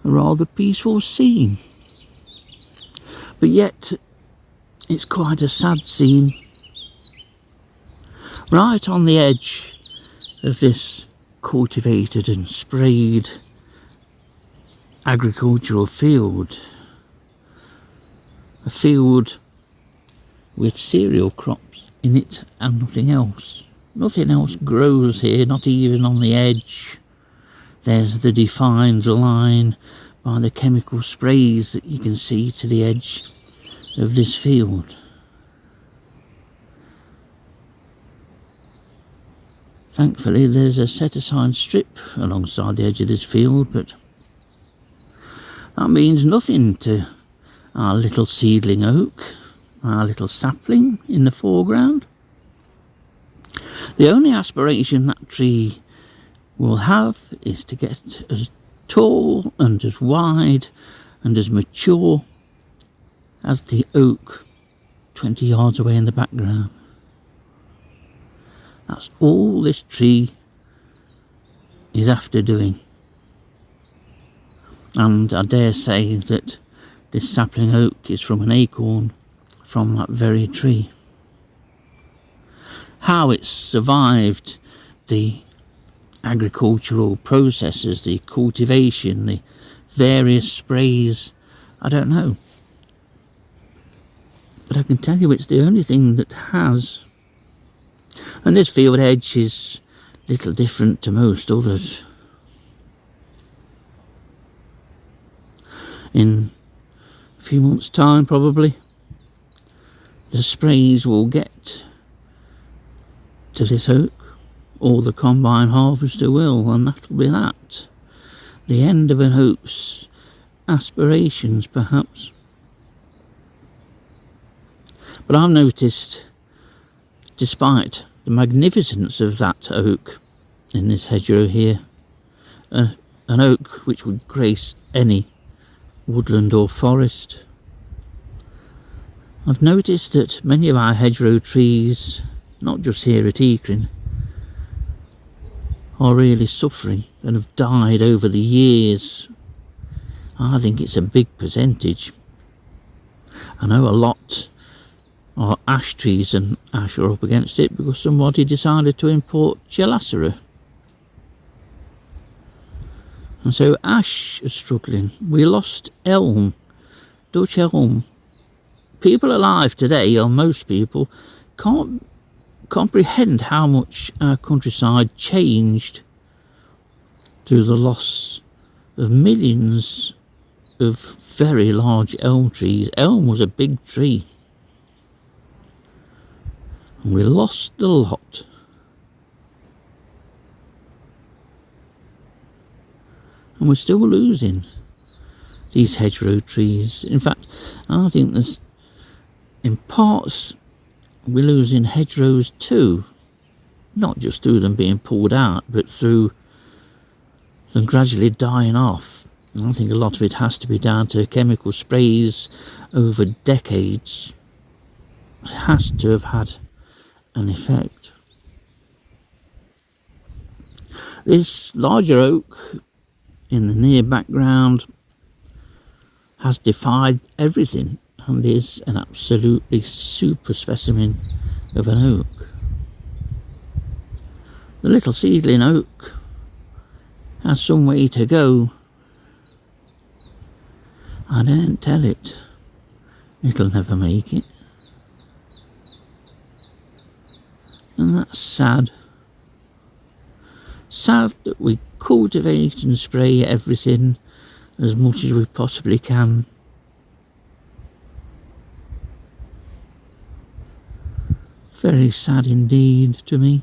a rather peaceful scene. But yet, it's quite a sad scene. Right on the edge of this cultivated and sprayed agricultural field, a field with cereal crops in it and nothing else. Nothing else grows here, not even on the edge. There's the defined line by the chemical sprays that you can see to the edge of this field. Thankfully there's a set aside strip alongside the edge of this field, but that means nothing to our little seedling oak, our little sapling in the foreground. The only aspiration that tree will have is to get as tall and as wide and as mature as the oak 20 yards away in the background. That's all this tree is after doing. And I dare say that this sapling oak is from an acorn from that very tree. How it's survived the agricultural processes, the cultivation, the various sprays, I don't know. But I can tell you it's the only thing that has. And this field edge is little different to most others. In a few months' time, probably, the sprays will get to this oak, or the combine harvester will, and that'll be that. The end of an oak's aspirations, perhaps. But I've noticed, despite the magnificence of that oak in this hedgerow here, an oak which would grace any woodland or forest, I've noticed that many of our hedgerow trees, not just here at Ekrin, are really suffering and have died over the years. I think it's a big percentage. I know a lot are ash trees, and ash are up against it because somebody decided to import gelacera. And so ash is struggling. We lost elm, Dutch elm. People alive today, or most people, can't comprehend how much our countryside changed through the loss of millions of very large elm trees. Elm was a big tree. And we lost a lot. And we're still losing these hedgerow trees. In fact, I think there's, in parts, we're losing hedgerows too. Not just through them being pulled out, but through them gradually dying off. And I think a lot of it has to be down to chemical sprays over decades. It has to have had an effect. This larger oak in the near background has defied everything and is an absolutely super specimen of an oak. The little seedling oak has some way to go. I daren't tell it. It'll never make it. And that's sad. Sad that we cultivate and spray everything as much as we possibly can. Very sad indeed to me.